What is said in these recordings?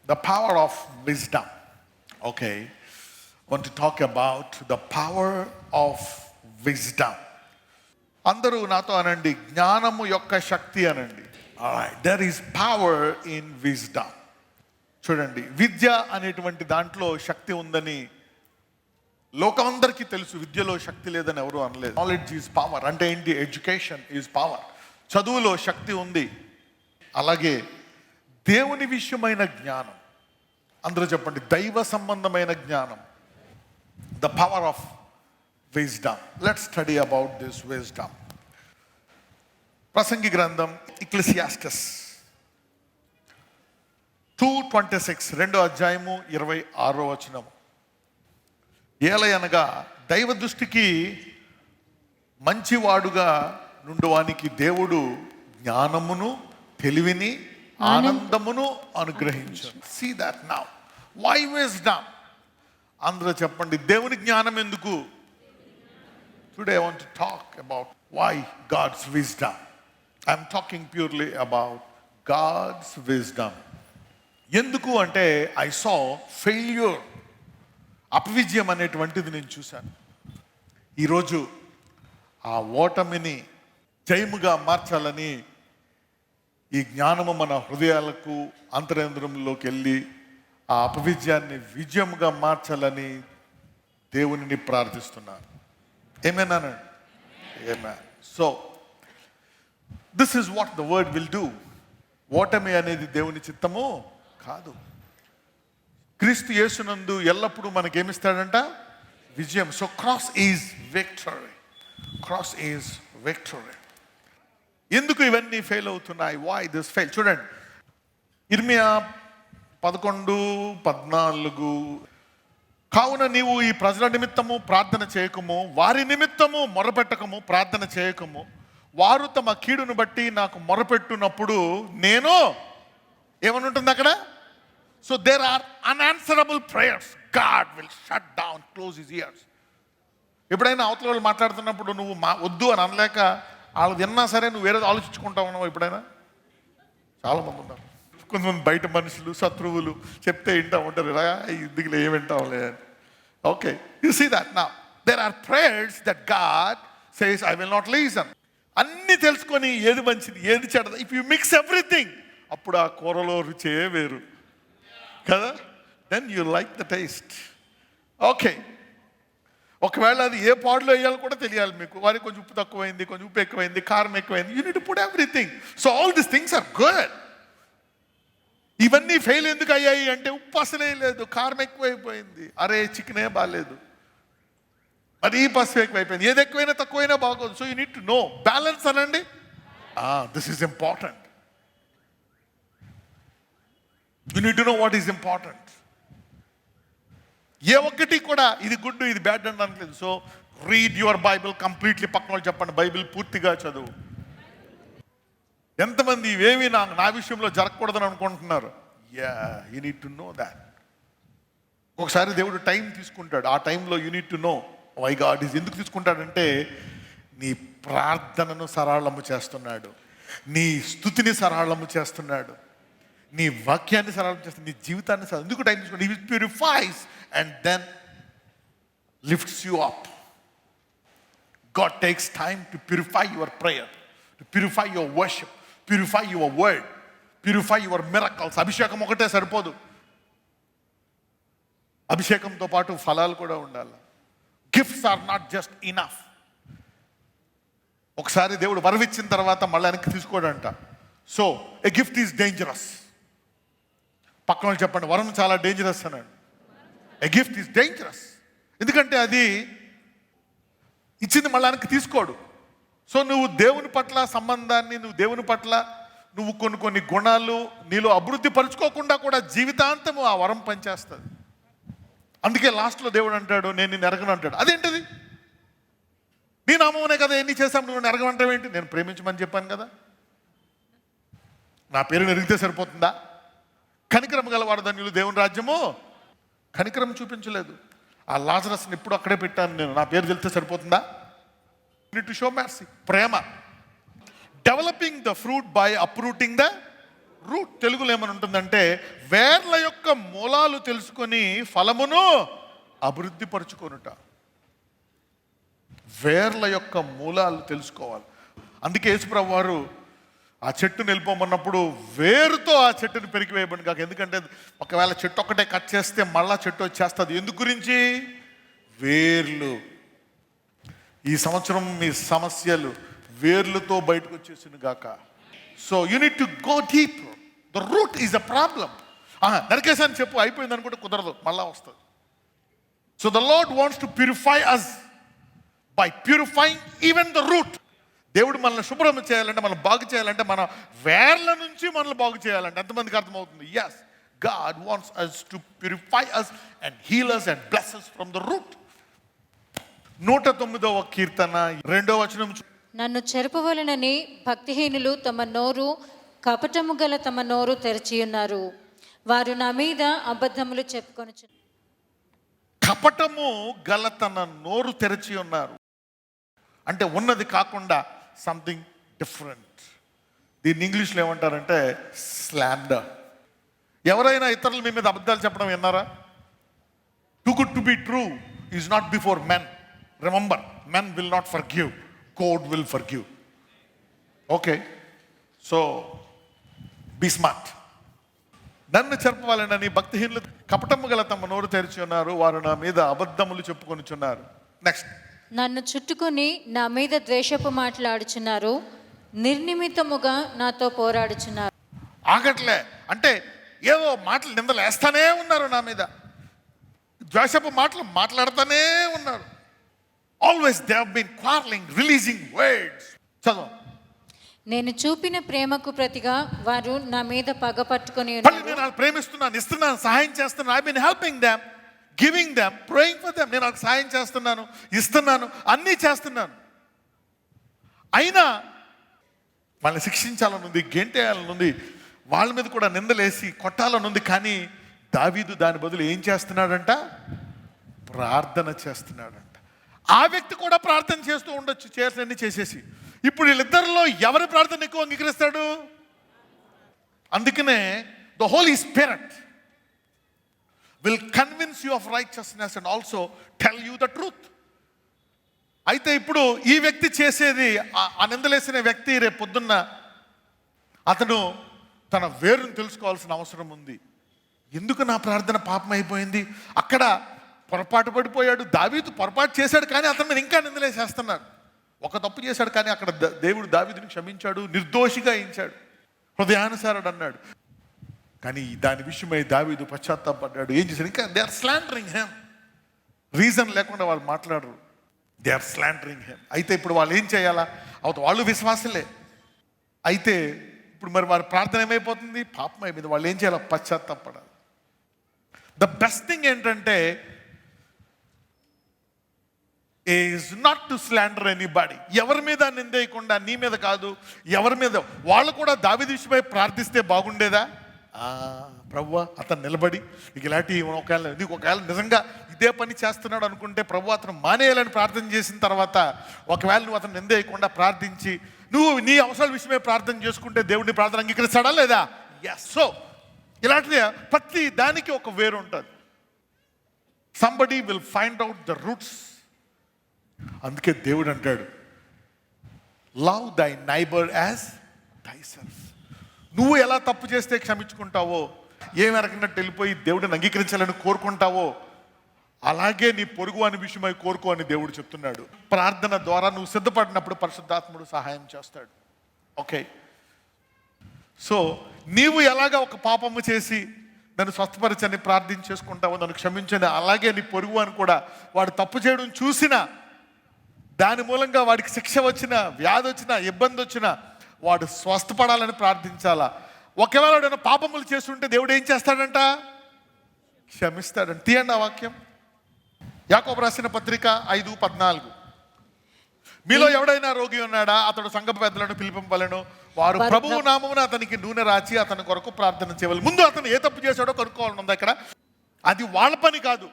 The power of wisdom. Okay, I want to talk about the power of wisdom. అందరూ నాతో అనండి, జ్ఞానము యొక్క శక్తి అనండి. Alright, there is power in wisdom. చూడండి, విద్య అనేటువంటి దాంట్లో శక్తి ఉందని లోకమందరికీ తెలుసు. విద్యలో శక్తి లేదని ఎవరు అనలేదు. నాలెడ్జ్ ఈజ్ పవర్ అంటే ఏంటి? Education is power. చదువులో శక్తి ఉంది. అలాగే దేవుని విషయమైన జ్ఞానం, అందరూ చెప్పండి, దైవ సంబంధమైన జ్ఞానం. The power of wisdom. Let's study about this wisdom. ప్రసంగి గ్రంథం, ఎక్లెసియాస్టస్ 2:26, 2వ అధ్యాయము 26వ వచనము. ఏలయనగా దైవ దృష్టికి మంచివాడుగా నుండువానికి దేవుడు జ్ఞానమును, తెలివిని, ఆనందమును అనుగ్రహించాడు. See that now. Why wisdom? అందరూ చెప్పండి, దేవుని జ్ఞానం ఎందుకు? Today I want to talk about why God's wisdom. I'm talking purely about God's wisdom. ఎందుకు అంటే ఐ సా ఫెయిల్యూర్, అపవిజయం అనేటువంటిది నేను చూశాను. ఈరోజు ఆ ఓటమిని జయముగా మార్చాలని ఈ జ్ఞానము మన హృదయాలకు అంతరేంద్రంలోకి వెళ్ళి ఆ అపవిజయాన్ని విజయముగా మార్చాలని దేవునిని ప్రార్థిస్తున్నాను. ఏమేనానండి? ఏమే. So this is what the word will do. ఓటమి అనేది దేవుని చిత్తము కాదు. క్రీస్తు యేసునందు ఎల్లప్పుడూ మనకేమిస్తాడంట? విజయం. So cross is victory. Cross is victory. ఎందుకు ఇవన్నీ ఫెయిల్ అవుతున్నాయి? Why this fail? చూడండి, ఇర్మియా 11:14, కావున నీవు ఈ ప్రజల నిమిత్తము ప్రార్థన చేయకము, వారి నిమిత్తము మొరపెట్టకము, ప్రార్థన చేయకము. వారు తమ కీడును బట్టి నాకు మొరపెట్టునప్పుడు నేను ఏమని ఉంటుంది అక్కడ? So there are unanswerable prayers. God will shut down, close his ears. ఎప్పుడైనా అవతల వాళ్ళు మాట్లాడుతున్నప్పుడు నువ్వు వద్దు అని అనలేక వాళ్ళు విన్నా సరే నువ్వు వేరేది ఆలోచించుకుంటావు ఉన్నావు ఎప్పుడైనా? చాలామంది ఉన్నారు. కొంతమంది బయట మనుషులు, శత్రువులు చెప్తే వింటా ఉంటారు, ఇందుకులే ఏం వింటాంలే అని. Okay, you see that now. There are prayers that God says I will not listen. అన్నీ తెలుసుకొని ఏది మంచిది ఏది చెడ్డది, ఇఫ్ యూ మిక్స్ ఎవ్రీథింగ్, అప్పుడు ఆ కూరలో రుచే వేరు కదా. Then you like the taste. Okay, ఒకవేళ అది ఏ పాడులో వేయాలో కూడా తెలియాలి మీకు. వారికి కొంచెం ఉప్పు తక్కువైంది, కొంచెం ఉప్పు ఎక్కువైంది, కారం ఎక్కువైంది. You need to put everything. So all these things are good. ఇవన్నీ ఫెయిల్ ఎందుకు అయ్యాయి అంటే ఉప్పు అసలే లేదు, కారం ఎక్కువైపోయింది, అరే చికెనే బాగాలేదు, మరి ఈ పసుపు ఎక్కువైపోయింది. ఏది ఎక్కువైనా తక్కువైనా బాగోదు. So you need to know balance అనండి. This is important. You need to know what is important. ఏ ఒక్కటి కూడా ఇది గుడ్ ఇది బ్యాడ్ అని అనట్లేదు. So read your Bible completely. పక్కన వాళ్ళు చెప్పండి, బైబిల్ పూర్తిగా చదువు. ఎంతమంది ఇవేవి నా విషయంలో జరగకూడదని అనుకుంటున్నారు? You need to know that. ఒకసారి దేవుడు టైం తీసుకుంటాడు. ఆ టైంలో you need to know why God is. ఎందుకు తీసుకుంటాడంటే నీ ప్రార్థనను సరళము చేస్తున్నాడు, నీ స్తుతిని సరళము చేస్తున్నాడు, నీ వాక్యాన్ని సరళం చేస్తున్నాడు, నీ జీవితాన్ని సరళం. ఎందుకు టైం తీసుకుంటాడు? He purifies and then lifts you up. God takes time to purify your prayer, to purify your worship, purify your word, purify your miracles. అభిషేకం ఒకటే సరిపోదు, అభిషేకంతో పాటు ఫలాలు కూడా ఉండాలి. Gifts are not just enough. ఒకసారి దేవుడు వరవిచ్చిన తర్వాత మళ్ళీ వెనక్కి తీసుకోడంట. So a gift is dangerous. పక్కన వాళ్ళు చెప్పండి, వరం చాలా డేంజరస్ అన్నాడు. A gift is dangerous. ఎందుకంటే అది ఇచ్చింది మళ్ళీ వెనక్కి తీసుకోడు. సో నువ్వు దేవుని పట్ల సంబంధాన్ని, నువ్వు దేవుని పట్ల నువ్వు కొన్ని గుణాలు నీలో అభివృద్ధి పరుచుకోకుండా కూడా జీవితాంతము ఆ వరం పనిచేస్తుంది. అందుకే లాస్ట్లో దేవుడు అంటాడు, నేను నిన్ను ఎరగను అంటాడు. అదేంటిది? నీ నామమునే కదా ఎన్ని చేశాం, నువ్వు ఎరగమంటావు ఏంటి? నేను ప్రేమించమని చెప్పాను కదా, నా పేరుని ఎరిగితే సరిపోతుందా? కనికరం గలవాడు ధన్యులు, దేవుని రాజ్యము. కనికరం చూపించలేదు. ఆ లాజరస్ని ఎప్పుడు అక్కడే పెట్టాను నేను, నా పేరు తెలిస్తే సరిపోతుందా? To show mercy, Prema. Developing the fruit by uprooting the route తెలుగులో ఏమని ఉంటుందంటే వేర్ల యొక్క మూలాలు తెలుసుకొని ఫలమును అభివృద్ధి పరుచుకొనుట. వేర్ల యొక్క మూలాలు తెలుసుకోవాలి. అందుకే యేసుప్రభు వారు ఆ చెట్టుని వెళ్ళిపోమన్నప్పుడు వేరుతో ఆ చెట్టుని పెరిగివేయబడి కాక. ఎందుకంటే ఒకవేళ చెట్టు ఒక్కటే కట్ చేస్తే మళ్ళా చెట్టు వచ్చేస్తుంది. ఎందుకు గురించి? వేర్లు. ఈ సంవత్సరం మీ సమస్యలు వేర్లతో బయటకు వచ్చేసింది గాక. So you need to go deep. The root is a problem. నరికేసాను చెప్పు అయిపోయింది అనుకుంటే కుదరదు, మళ్ళా వస్తుంది. So the lord wants to purify us by purifying even the root. దేవుడు మనల్ని శుభ్రం చేయాలంటే, మనం బాగు చేయాలంటే, మన వేర్ల నుంచి మనల్ని బాగు చేయాలంటే ఎంతమందికి అర్థమవుతుంది? Yes, God wants us to purify us and heal us and bless us from the root. 109వ కీర్తన 2వ వచనం. నన్ను చెరుపవలనని భక్తిహీనులు తమ నోరు, కపటము గల తమ నోరు తెరచి ఉన్నారు. వారు నా మీద అబద్ధములు చెప్పుకొనుచు. కపటము గల తన నోరు తెరచి ఉన్నారు అంటే ఉన్నది కాకుండా సంథింగ్ డిఫరెంట్. దీన్ని ఇంగ్లీష్లో ఏమంటారంటే స్లాండర్. ఎవరైనా ఇతరులు మీ మీద అబద్ధాలు చెప్పడం విన్నారా? Too good to be true is not before men. Remember, men will not forgive, God will forgive. Okay, so be smart. నన్ను చెరపవాలనని భక్తిహీనులు కపటము గల తమ నోరు తెరిచి ఉన్నారు. వారు నా మీద అబద్ధములు చెప్పుకొనుచున్నారు. నెక్స్ట్, నన్ను చుట్టుకొని నా మీద ద్వేషపు మాట్లాడుచున్నారు, నిర్నిమిత్తముగా నాతో పోరాడుచున్నారు. ఆగట్లే అంటే ఏవో మాటలు నిందలు వేస్తానే ఉన్నారు, నా మీద ద్వేషపు మాటలు మాట్లాడుతూనే ఉన్నారు. Always they have been quarreling, releasing words. చదువు. నేను చూపిన ప్రేమకు ప్రతిగా వారు నా మీద పగ పట్టుకొని ఉన్నారు. నేను వాళ్ళని ప్రేమిస్తున్నాను, ఇస్తున్నాను, సహాయం చేస్తున్నాను. I been helping them, giving them, praying for them. నేను వాళ్ళకి సహాయం చేస్తున్నాను, ఇస్తున్నాను, అన్నీ చేస్తున్నాను. అయినా వాళ్ళని శిక్షించాలనుంది, గెంటేయాలనుంది, వాళ్ళ మీద కూడా నిందలేసి కొట్టాలనుంది. కానీ దావీదు దాని బదులు ఏం చేస్తున్నాడంట? ప్రార్థన చేస్తున్నాడంట. ఆ వ్యక్తి కూడా ప్రార్థన చేస్తూ ఉండొచ్చు, చేయాల్సినన్ని చేసేసి. ఇప్పుడు వీళ్ళిద్దరిలో ఎవరి ప్రార్థన ఎక్కువ అంగీకరిస్తాడు? అందుకనే the Holy Spirit will convince you of righteousness and also tell you the truth. అయితే ఇప్పుడు ఈ వ్యక్తి చేసేది, ఆ నిందలేసిన వ్యక్తి రేపు పొద్దున్న అతను తన వేరును తెలుసుకోవాల్సిన అవసరం ఉంది. ఎందుకు నా ప్రార్థన పాపం అయిపోయింది? అక్కడ పొరపాటు పడిపోయాడు. దావీదు పొరపాటు చేశాడు, కానీ అతని మీద ఇంకా నిందలేసేస్తున్నారు. ఒక తప్పు చేశాడు, కానీ అక్కడ దేవుడు దావీదుని క్షమించాడు, నిర్దోషిగా ఎంచాడు, హృదయానుసారుడు అన్నాడు. కానీ దాని విషయమై దావీదు పశ్చాత్తాపడ్డాడు. ఏం చేశాడు? ఇంకా they are slandering him. Reason లేకుండా వాళ్ళు మాట్లాడరు, దే ఆర్ స్లాండరింగ్ హిమ్. అయితే ఇప్పుడు వాళ్ళు ఏం చేయాలా? వాళ్ళు విశ్వాసులే. అయితే ఇప్పుడు మరి వారి ప్రార్థన ఏమైపోతుంది? పాపం అయిపోయింది. వాళ్ళు ఏం చేయాలి? పశ్చాత్తాపడాలి. ద బెస్ట్ థింగ్ ఏంటంటే is not to slander anybody. ఎవరి మీద నిందేయకుండా, నీ మీద కాదు, ఎవరి మీద. వాళ్ళు కూడా దావీదు విషయమై ప్రార్థిస్తే బాగుండేదా? ప్రభువా, అతను నిలబడి నీకు ఇలాంటి ఒకవేళ నిజంగా ఇదే పని చేస్తున్నాడు అనుకుంటే ప్రభు అతను మానేయాలని ప్రార్థన చేసిన తర్వాత ఒకవేళ నువ్వు అతను నిందేయకుండా ప్రార్థించి నువ్వు నీ అవసరాల విషయమే ప్రార్థన చేసుకుంటే దేవుడిని ప్రార్థన అంగీకరిస్తాడా లేదా? ఎస్. సో ఇలాంటి ప్రతి దానికి ఒక వేరు ఉంటుంది. Somebody will find out the roots. అందుకే దేవుడు అంటాడు, లవ్ దై నైబర్ యాజ్ దై సెల్ఫ్. నువ్వు ఎలా తప్పు చేస్తే క్షమించుకుంటావో, ఏం ఎరగనట్టు వెళ్ళిపోయి దేవుడిని అంగీకరించాలని కోరుకుంటావో, అలాగే నీ పొరుగు అని విషయమై కోరుకో అని దేవుడు చెప్తున్నాడు. ప్రార్థన ద్వారా నువ్వు సిద్ధపడినప్పుడు పరిశుద్ధాత్ముడు సహాయం చేస్తాడు. ఓకే, సో నీవు ఎలాగా ఒక పాపము చేసి నన్ను స్వస్థపరచని ప్రార్థన చేసుకుంటావో, నన్ను క్షమించని, అలాగే నీ పొరుగు అని కూడా వాడు తప్పు చేయడం చూసినా, దాని మూలంగా వాడికి శిక్ష వచ్చినా, వ్యాధి వచ్చినా, ఇబ్బంది వచ్చినా వాడు స్వస్థపడాలని ప్రార్థించాలా. ఒకవేళ వాడు పాపములు చేస్తుంటే దేవుడు ఏం చేస్తాడంట? క్షమిస్తాడంట. తీయండి ఆ వాక్యం, యాకోబు రాసిన పత్రిక 5:14. మీలో ఎవడైనా రోగి ఉన్నాడా? అతడు సంఘ పెద్దలను పిలిపింపలను, వారు ప్రభువు నామమున అతనికి నూనె రాచి అతని కొరకు ప్రార్థన చేయవాలి. ముందు అతను ఏ తప్పు చేశాడో కనుక్కోవాలని ఉంది అక్కడ. అది వాళ్ళ పని కాదు.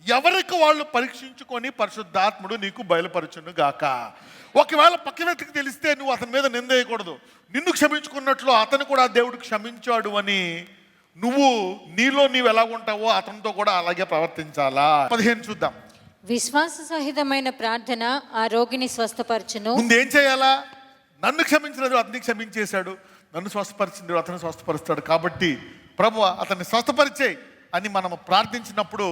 ఎవరికి వాళ్ళు పరీక్షించుకొని పరిశుద్ధాత్ముడు నీకు బయలుపరచును గాక. ఒకవేళ పక్క వ్యక్తికి తెలిస్తే నువ్వు అతని మీద నింద వేయకూడదు. నిన్ను క్షమించుకున్నట్లు అతను కూడా దేవుడు క్షమించాడు అని నువ్వు నీలో నీవు ఎలా ఉంటావో అతనితో కూడా అలాగే ప్రవర్తించాలా. 15 చూద్దాం. విశ్వాస సహితమైన ప్రార్థన ఆ రోగిని స్వస్థపరచును. ముందు ఏం చేయాలా? నన్ను క్షమించినది అతన్ని క్షమించేశాడు, నన్ను స్వస్థపరిచింది అతను స్వస్థపరుస్తాడు. కాబట్టి ప్రభువా అతన్ని స్వస్థపరిచేయి అని మనం ప్రార్థించినప్పుడు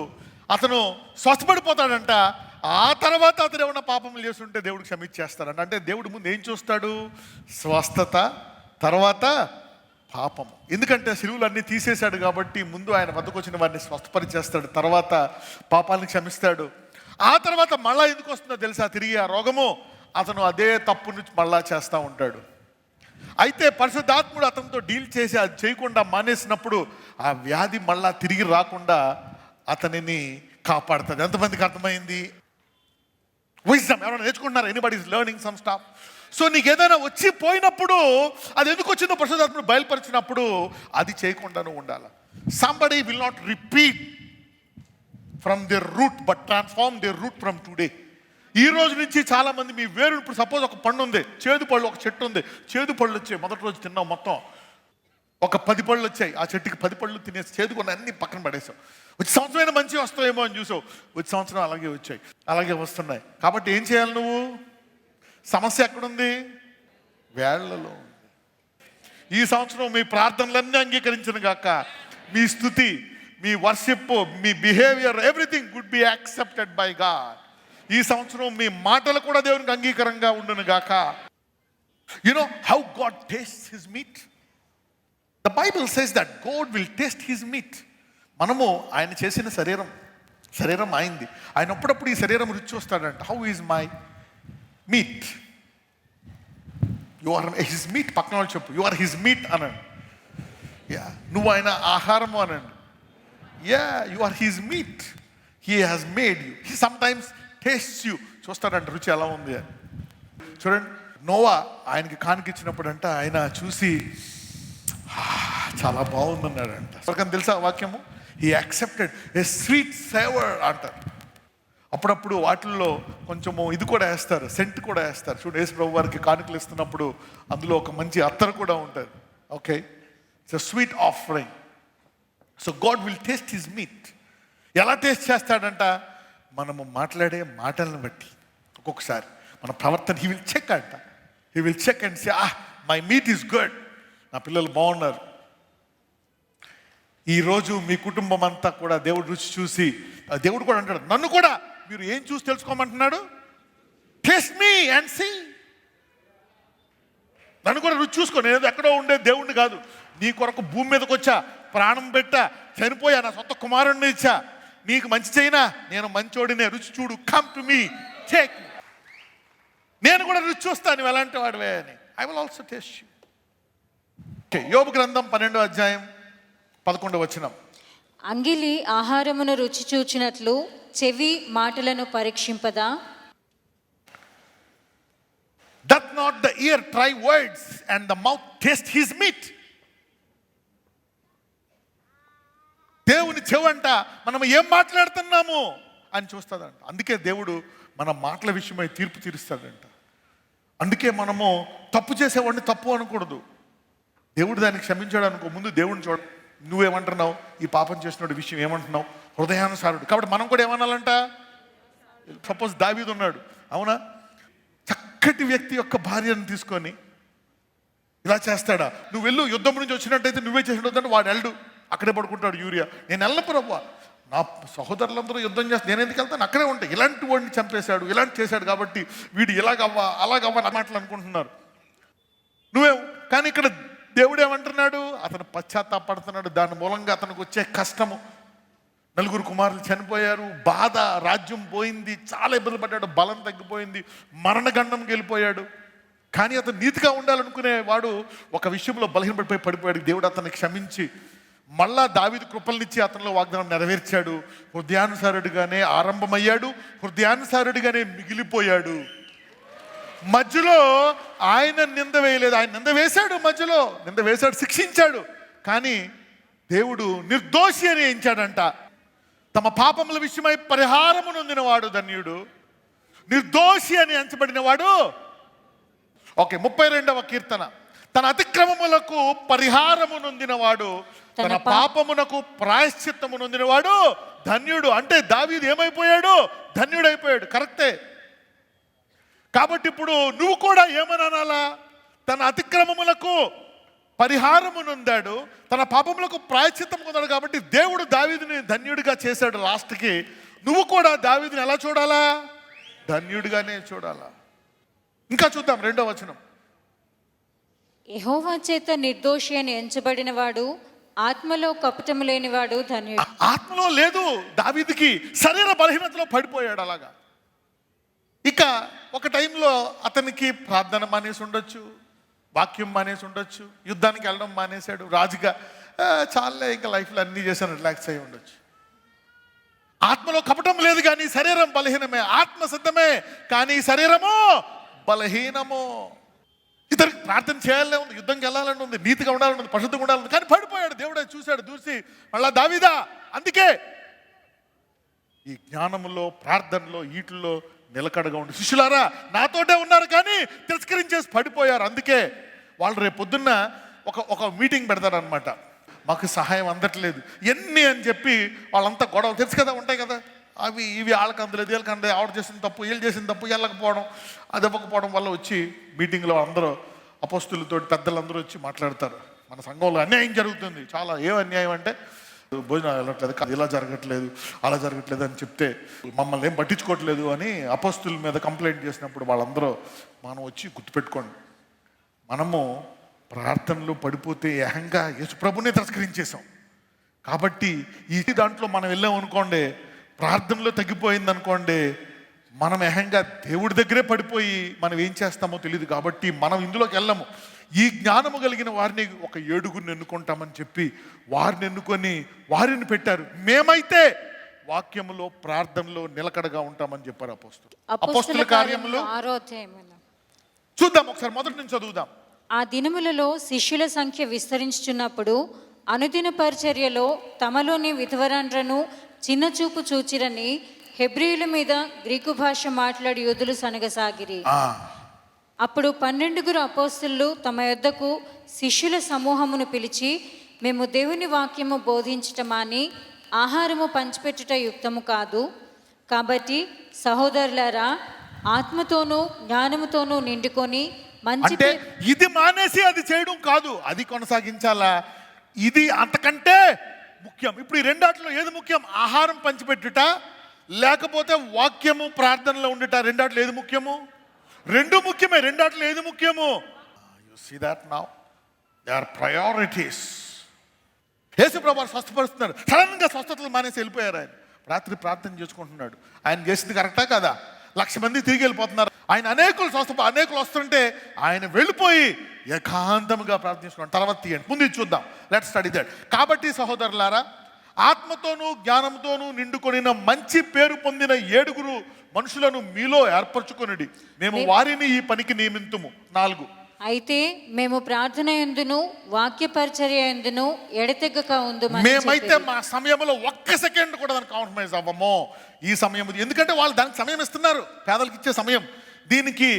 అతను స్వస్థపడిపోతాడంట. ఆ తర్వాత అతను ఏమన్నా పాపం చేస్తుంటే దేవుడు క్షమించేస్తాడంట. అంటే దేవుడు ముందు ఏం చూస్తాడు? స్వస్థత, తర్వాత పాపము. ఎందుకంటే శిలువలు అన్నీ తీసేశాడు కాబట్టి ముందు ఆయన వద్దకు వచ్చిన వారిని స్వస్థపరిచేస్తాడు, తర్వాత పాపాలను క్షమిస్తాడు. ఆ తర్వాత మళ్ళా ఎందుకు వస్తుందో తెలుసా? తిరిగి ఆ రోగము అతను అదే తప్పును మళ్ళా చేస్తూ ఉంటాడు. అయితే పరిశుద్ధాత్ముడు అతనితో డీల్ చేసి అది చేయకుండా మానేసినప్పుడు ఆ వ్యాధి మళ్ళా తిరిగి రాకుండా అతనిని కాపాడుతుంది. ఎంతమందికి అర్థమైంది? విజ్డమ్ ఎవరైనా నేర్చుకుంటున్నారు? Anybody is learning some staff. So నీకు ఏదైనా వచ్చి పోయినప్పుడు అది ఎందుకు వచ్చిందో పరిశుద్ధాత్ముడు బయలుపరిచినప్పుడు అది చేయకుండా నువ్వు ఉండాలి. Somebody will not repeat from their root but transform their root from today. ఈ రోజు నుంచి చాలా మంది మీ వేరు, ఇప్పుడు సపోజ్ ఒక పండు ఉంది, చేదు పళ్ళు, ఒక చెట్టు ఉంది, చేదు పళ్ళు వచ్చాయి, మొదటి రోజు తిన్నావు, మొత్తం ఒక 10 పళ్ళు వచ్చాయి, ఆ చెట్టుకి 10 పళ్ళు తినేసి చేదుకున్న అన్ని పక్కన పడేసావు. వచ్చే సంవత్సరం మంచిగా వస్తాయేమో అని చూసావు, వచ్చే సంవత్సరం అలాగే వచ్చాయి, అలాగే వస్తున్నాయి. కాబట్టి ఏం చేయాలి నువ్వు? సమస్య ఎక్కడుంది? వేళ్లలో ఉంది. ఈ సంవత్సరం మీ ప్రార్థనలన్నీ అంగీకరించిన గాక, మీ స్తుతి, మీ వర్షిప్, మీ behaviour, everything good be accepted by God. ఈ సంవత్సరం మీ మాటలు కూడా దేవునికి అంగీకారంగా ఉండును గాక. You know how God tastes his meat? The Bible says that God will taste his meat. మనము ఆయన చేసిన శరీరం అయింది, ఆయన అప్పుడప్పుడు ఈ శరీరం రుచి చూస్తాడంట. How is my meat? You are his meat. పక్కన వాళ్ళు చెప్పు, యు ఆర్ హిస్ మీట్ అనండి. యా, నువ్వు ఆయన ఆహారము అనండి. Yeah, you are his meat. He has made you. He sometimes tastes you. చూస్తాడంట రుచి ఎలా ఉంది అని. చూడండి, నోవా ఆయనకి కానికిచ్చినప్పుడు అంట ఆయన చూసి చాలా బాగుందన్నాడంట. ఎవరికైనా తెలుసా వాక్యము? He accepted A sweet saver అంటారు. అప్పుడప్పుడు వాటిల్లో కొంచెము ఇది కూడా వేస్తారు, సెంట్ కూడా వేస్తారు. చూడు, యేసు ప్రభు వారికి కానుకలు ఇస్తున్నప్పుడు అందులో ఒక మంచి అత్తరు కూడా ఉంటుంది. Okay, it's a sweet offering. So God will taste his meat. ఎలా టేస్ట్ చేస్తాడంట? మనము మాట్లాడే మాటలను బట్టి, ఒక్కొక్కసారి మన ప్రవర్తన హీ విల్ చెక్ అంట. He will check and say, my meat is good, నా పిల్లలు బాగున్నారు. ఈరోజు మీ కుటుంబం అంతా కూడా దేవుడు రుచి చూసి, దేవుడు కూడా అంటాడు, నన్ను కూడా మీరు ఏం చూసి తెలుసుకోమంటున్నాడు? Taste me and see. నన్ను కూడా రుచి చూసుకో. నేను ఎక్కడో ఉండే దేవుణ్ణి కాదు, నీ కొరకు భూమి మీదకి వచ్చా, ప్రాణం పెట్టా, చనిపోయా, నా సొంత కుమారుణ్ణి ఇచ్చా, నీకు మంచి చేయనా, నేను మంచోడినే, రుచి చూడు, కమ్ టు మీ, టేక్. నేను కూడా రుచి చూస్తాను నువ్వు ఎలాంటి వాడివే అని. I will also taste you. Okay, యోబు గ్రంథం 12వ అధ్యాయం 11వ వచనం. అంగిలి ఆహారమును రుచి చూచినట్లు చెవి మాటలను పరీక్షింపదా? Doth not the ear try words and the mouth taste his meat? దేవుని చెవంట మనం ఏం మాట్లాడుతున్నాము అని చూస్తుందంట. అందుకే దేవుడు మన మాటల విషయమై తీర్పు తీరుస్తాడంట. అందుకే మనము తప్పు చేసేవాడిని తప్పు అనకూడదు. దేవుడు దాన్ని క్షమించాడు అనుకో, ముందు దేవుడిని చూడ. నువ్వేమంటున్నావు? ఈ పాపం చేసినోడి విషయం ఏమంటున్నావు? హృదయానుసారుడు. కాబట్టి మనం కూడా ఏమనాలంట? సపోజ్ దావీదు ఉన్నాడు, అవునా? చక్కటి వ్యక్తి యొక్క భార్యను తీసుకొని ఇలా చేస్తాడా? నువ్వు వెళ్ళు, యుద్ధం నుంచి వచ్చినట్టయితే నువ్వే చేసినట్టు వాడు వెళ్ళడు, అక్కడే పడుకుంటాడు. యూరియా, నేను వెళ్ళను ప్రభు, నా సహోదరులందరూ యుద్ధం చేస్తే నేను ఎందుకు వెళ్తాను, అక్కడే ఉంటాయి. ఇలాంటి వాడిని చంపేశాడు, ఇలాంటి చేశాడు కాబట్టి వీడు ఇలాగవ్వా అలాగవ్వా అని మాటలు అనుకుంటున్నారు నువ్వే. కానీ ఇక్కడ దేవుడు ఏమంటున్నాడు? అతను పశ్చాత్తాపడుతున్నాడు. దాని మూలంగా అతనికి వచ్చే కష్టము, 4 కుమారులు చనిపోయారు, బాధ, రాజ్యం పోయింది, చాలా ఇబ్బంది పడ్డాడు, బలం తగ్గిపోయింది, మరణగండంకి వెళ్ళిపోయాడు. కానీ అతను నీతిగా ఉండాలనుకునే వాడు ఒక విషయంలో బలహీనపడిపోయి పడిపోయాడు. దేవుడు అతన్ని క్షమించి మళ్ళా దావీదు కృపలనిచ్చి అతనిలో వాగ్దానం నెరవేర్చాడు. హృదయానుసారుడిగానే ఆరంభమయ్యాడు, హృదయానుసారుడిగానే మిగిలిపోయాడు. మధ్యలో ఆయన నింద వేయలేదు, ఆయన నింద వేశాడు, మధ్యలో నింద వేశాడు, శిక్షించాడు. కానీ దేవుడు నిర్దోషి అని ఎంచాడంట. తమ పాపముల విషయమై పరిహారము నొందినవాడు ధన్యుడు, నిర్దోషి అని ఎంచబడినవాడు. ఓకే, 32వ కీర్తన. తన అతిక్రమములకు పరిహారము నొందినవాడు, తన పాపమునకు ప్రాయశ్చిత్తము నొందినవాడు ధన్యుడు. అంటే దావీదు ఏమైపోయాడు? ధన్యుడైపోయాడు. కరెక్టే. కాబట్టి ఇప్పుడు నువ్వు కూడా ఏమని అనాలా? తన అతిక్రమములకు పరిహారము నొందాడు, తన పాపములకు ప్రాయశ్చిత్తం పొందాడు. కాబట్టి దేవుడు దావీదుని ధన్యుడిగా చేశాడు. లాస్ట్కి నువ్వు కూడా దావీదుని ఎలా చూడాలా? ధన్యుడిగానే చూడాలా. ఇంకా చూద్దాం 2వ వచనం. యెహోవా చేత నిర్దోషి అని ఎంచబడిన వాడు, ఆత్మలో కపటము లేనివాడు ధన్యుడు. ఆత్మలో లేదు దావీదుకి, శరీర బలహీనతలో పడిపోయాడు. అలాగా ఇక ఒక టైంలో అతనికి ప్రార్థన మానేసి ఉండొచ్చు, వాక్యం మానేసి ఉండొచ్చు, యుద్ధానికి వెళ్ళడం మానేశాడు. రాజుగా చాలే ఇంకా లైఫ్లో అన్నీ చేశాను, రిలాక్స్ అయి ఉండొచ్చు. ఆత్మలో కపటం లేదు కానీ శరీరం బలహీనమే. ఆత్మ సిద్ధమే కానీ శరీరము బలహీనము. ఇతనికి ప్రార్థన చేయాలనే ఉంది, యుద్ధంకి వెళ్ళాలని ఉంది, నీతిగా ఉండాలని ఉంది, పరిశుద్ధంగా ఉండాలని ఉంది. కానీ పడిపోయాడు. దేవుడే చూశాడు, చూసి మళ్ళా దావీదా. అందుకే ఈ జ్ఞానంలో, ప్రార్థనలో, వీటిల్లో నిలకడగా ఉండి, శిష్యులారా నాతోటే ఉన్నారు కానీ తిరస్కరించేసి పడిపోయారు. అందుకే వాళ్ళు రేపు పొద్దున్న ఒక మీటింగ్ పెడతారనమాట. మాకు సహాయం అందట్లేదు ఎన్ని అని చెప్పి వాళ్ళంతా గొడవలు తెలుసు కదా, ఉంటాయి కదా, అవి ఇవి వాళ్ళకి అందలేదు, వీళ్ళకి అందలేదు, ఆవిడ చేసిన తప్పు, వీళ్ళు చేసిన తప్పు, వెళ్ళకపోవడం, అది ఇవ్వకపోవడం వల్ల వచ్చి మీటింగ్లో అందరూ అపోస్తులతో పెద్దలందరూ వచ్చి మాట్లాడతారు. మన సంఘంలో అన్యాయం జరుగుతుంది. చాలా ఏం అన్యాయం అంటే భోజనాలు వెళ్ళట్లేదు, ఇలా జరగట్లేదు, అలా జరగట్లేదు అని చెప్తే మమ్మల్ని ఏం పట్టించుకోవట్లేదు అని అపోస్తుల మీద కంప్లైంట్ చేసినప్పుడు వాళ్ళందరూ మనం వచ్చి గుర్తుపెట్టుకోండి, మనము ప్రార్థనలో పడిపోతే ఏకంగా యేసుప్రభునే తిరస్కరించేసాం. కాబట్టి ఈ దాంట్లో మనం వెళ్ళాం అనుకోండి, ప్రార్థనలో తగ్గిపోయింది అనుకోండి, మనం ఏకంగా దేవుడి దగ్గరే పడిపోయి మనం ఏం చేస్తామో తెలియదు. కాబట్టి మనం ఇందులోకి వెళ్ళము. ఈ జ్ఞానము కలిగిన వారిని ఒక 7గురిని ఎన్నుకుంటామని చెప్పి వారిని ఎన్నుకొని వారిని పెట్టారు. మేమైతే వాక్యములో, ప్రార్థనలో నిలకడగా ఉంటామని చెప్పారు అపోస్తులు. అపోస్తుల కార్యములు 6వ అధ్యాయములో చూద్దాం ఒకసారి, మొదటి నుంచి చదువుదాం. ఆ దినములలో శిష్యుల సంఖ్య విస్తరించుచున్నప్పుడు అనుదిన పరిచర్యలో తమలోని విధవరాండ్రను చిన్న చూపు చూచిరని హెబ్రీయుల మీద గ్రీకు భాష మాట్లాడి యూదులు సనగసాగిరి. అప్పుడు 12 అపోస్తలులు తమ యొద్దకు శిష్యుల సమూహమును పిలిచి, మేము దేవుని వాక్యము బోధించటమాని ఆహారము పంచిపెట్టుట యుక్తము కాదు. కాబట్టి సహోదరులారా, ఆత్మతోనూ జ్ఞానముతోనూ నిండుకొని మంచి అంటే ఇది మానేసి అది చేయడం కాదు, అది కొనసాగించాలా. ఇది అంతకంటే ముఖ్యం. ఇప్పుడు ఈ రెండాట్లో ఏది ముఖ్యం? ఆహారం పంచిపెట్టుట లేకపోతే వాక్యము ప్రార్థనలో ఉండుట? రెండాట్లో ఏది ముఖ్యము? రెండు ముఖ్యమే. రెండాట్లో ఏది ముఖ్యము? You see that now they are priorities. యేసుప్రభువు స్వస్థపరుస్తున్నారు, సడన్గా స్వస్థతలు మానేసి వెళ్ళిపోయారు. ఆయన రాత్రి ప్రార్థన చేసుకుంటున్నాడు. ఆయన చేసింది కరెక్టా కదా? 1,00,000 మంది తిరిగి వెళ్ళిపోతున్నారు. ఆయన అనేకులు వస్తుంటే ఆయన వెళ్ళిపోయి ఏకాంతముగా ప్రార్థించుకున్నాడు. తర్వాత తీయండి, ముందు ఇది చూద్దాం. Let's study that. కాబట్టి సహోదరులారా, ఆత్మతోనూ జ్ఞానంతోనూ నిండుకొనిన మంచి పేరు పొందిన 7 మనుషులను మీలో ఏర్పరచుకొనిడి, మేము వారిని ఈ పనికి నియమింతుము. 4 అయితే మేము ప్రార్థన యందును వాక్య పరిచర్య యందును ఎడతెగక ఉందుమని మేమైతే మా సమయంలో 1 సెకండ్ కూడా దాన్ని కాంప్రమైజ్ అవ్వము. ఈ సమయం, ఎందుకంటే వాళ్ళు దానికి సమయం ఇస్తున్నారు, పేదలకు ఇచ్చే సమయం. దీనికి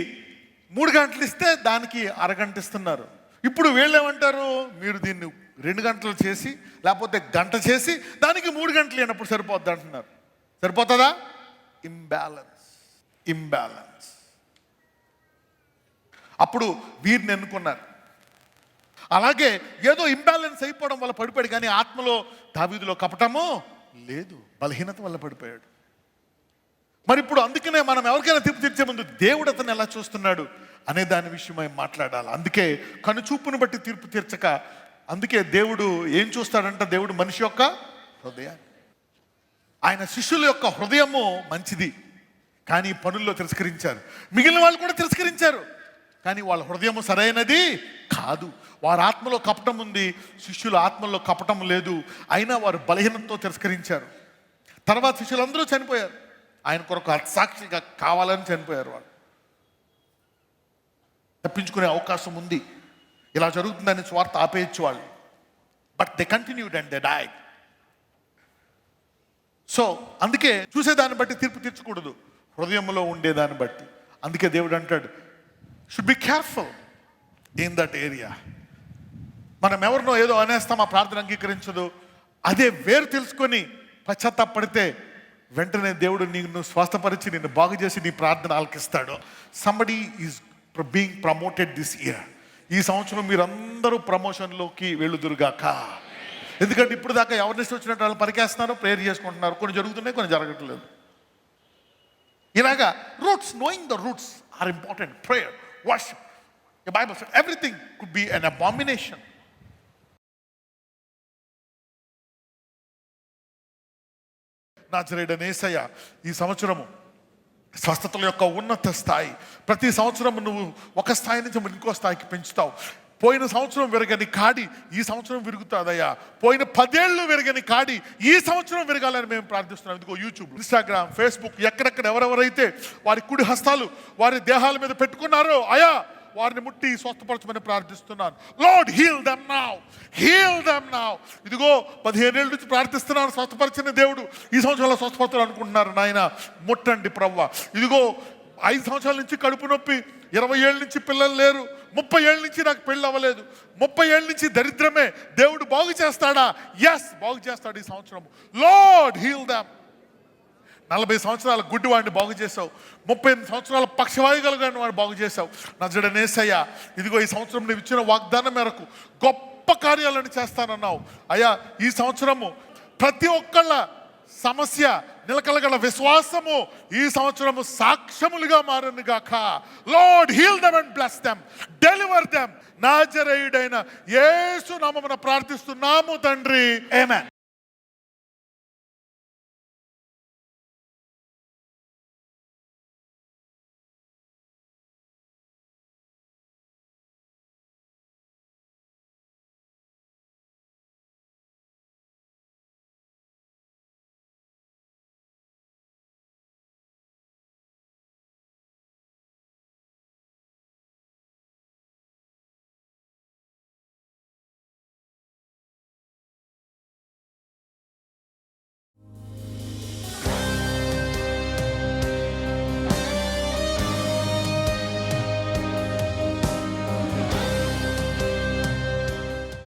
3 గంటలు ఇస్తే దానికి అరగంట ఇస్తున్నారు. ఇప్పుడు వీళ్ళు ఏమంటారు? మీరు దీన్ని 2 గంటలు చేసి లేకపోతే గంట చేసి దానికి 3 గంటలు అయినప్పుడు సరిపోద్ది అంటున్నారు. సరిపోతుందా? ఇంబ్యాలెన్స్. అప్పుడు వీరిని ఎన్నుకున్నారు. అలాగే ఏదో ఇంబ్యాలెన్స్ అయిపోవడం వల్ల పడిపోయాడు, కానీ ఆత్మలో దావీదులో కపటము లేదు, బలహీనత వల్ల పడిపోయాడు. మరి ఇప్పుడు అందుకనే మనం ఎవరికైనా తీర్పు తీర్చే ముందు దేవుడు అతను ఎలా చూస్తున్నాడు అనే దాని విషయమై మాట్లాడాలి. అందుకే కనుచూపును బట్టి తీర్పు తీర్చక, అందుకే దేవుడు ఏం చూస్తాడంట? దేవుడు మనిషి యొక్క హృదయాన్ని. ఆయన శిష్యుల యొక్క హృదయము మంచిది, కానీ పనుల్లో తిరస్కరించారు. మిగిలిన వాళ్ళు కూడా తిరస్కరించారు, కానీ వాళ్ళ హృదయము సరైనది కాదు. వారి ఆత్మలో కపటం ఉంది, శిష్యుల ఆత్మలో కపటం లేదు. అయినా వారు బలహీనతతో తిరస్కరించారు. తర్వాత శిష్యులందరూ చనిపోయారు. ఆయన కొరకు సాక్షిగా కావాలని చనిపోయారు. వాళ్ళు తప్పించుకునే అవకాశం ఉంది. ఇలా జరుగుతుందని స్వార్థ ఆపేయచ్చు వాళ్ళు. But they continued and they died. So అందుకే చూసేదాన్ని బట్టి తీర్పు తీర్చకూడదు, హృదయంలో ఉండేదాన్ని బట్టి. అందుకే దేవుడు అంటాడు, should be careful in that area. మనం ఎవరినో ఏదో అనేస్తాం, ఆ ప్రార్థన అంగీకరించదు. అదే వేరు తెలుసుకొని పశ్చాత్తాపడితే వెంటనే దేవుడు నిన్ను స్వస్థపరిచి నిన్ను బాగు చేసి నీ ప్రార్థన ఆలకిస్తాడు. Somebody is being promoted this year. ఈ సంవత్సరం మీరందరూ ప్రమోషన్లోకి వెళ్ళుదురుగాక. ఎందుకంటే ఇప్పుడు దాకా ఎవరిని వచ్చినట్టు వాళ్ళు పరికేస్తున్నారు, ప్రేయర్ చేసుకుంటున్నారు. కొన్ని జరుగుతున్నాయి, కొన్ని జరగట్లేదు. ఇలాగా roots, knowing the roots are important. Prayer, worship, the Bible says everything could be an abomination. నజరేయుడైన యేసయ్య ఈ సంవత్సరము స్వస్థతల యొక్క ఉన్నత స్థాయి, ప్రతి సంవత్సరం నువ్వు ఒక స్థాయి నుంచి ఇంకో స్థాయికి పెంచుతావు. పోయిన సంవత్సరం విరగని కాడి ఈ సంవత్సరం విరుగుతుందయ్యా. పోయిన 10 ఏళ్ళు విరగని కాడి ఈ సంవత్సరం విరగాలని మేము ప్రార్థిస్తున్నాం. ఎందుకో యూట్యూబ్, ఇన్స్టాగ్రామ్, ఫేస్బుక్, ఎక్కడెక్కడ ఎవరెవరైతే వారి కుడి హస్తాలు వారి దేహాల మీద పెట్టుకున్నారో అయా వారిని ముట్టి స్వస్థపరచమని ప్రార్థిస్తున్నాను. Lord heal them now, heal them now. ఇదిగో 15 ఏళ్ళ నుంచి ప్రార్థిస్తున్నాను, స్వస్థపరిచిన దేవుడు ఈ సంవత్సరంలో స్వస్థపరచాలి అనుకుంటున్నారు. నాయన ముట్టండి ప్రవ్వ. ఇదిగో 5 సంవత్సరాల నుంచి కడుపు నొప్పి, 20 ఏళ్ళ నుంచి పిల్లలు లేరు, 30 ఏళ్ళ నుంచి నాకు పెళ్ళి అవ్వలేదు, 30 ఏళ్ళ నుంచి దరిద్రమే. దేవుడు బాగు చేస్తాడా? ఎస్, బాగు చేస్తాడు ఈ సంవత్సరం. Lord heal them. 40 సంవత్సరాల గుడ్డివాడిని బాగు చేసావు, 38 సంవత్సరాల పక్షవాయుగలిగిన వాడిని బాగు చేసావు. నజరేయుడైన యేసయ్య, ఇదిగో ఈ సంవత్సరం నువ్వు ఇచ్చిన వాగ్దానం మేరకు గొప్ప కార్యాలను చేస్తానన్నావు అయ్యా. ఈ సంవత్సరము ప్రతి ఒక్కళ్ళ సమస్య నిలకలగల విశ్వాసము ఈ సంవత్సరము సాక్ష్యములుగా మారును గాక. Lord heal them and bless them, deliver them. నజరేయుడైన యేసు నామమున ప్రార్థిస్తున్నాము తండ్రి, ఆమేన్.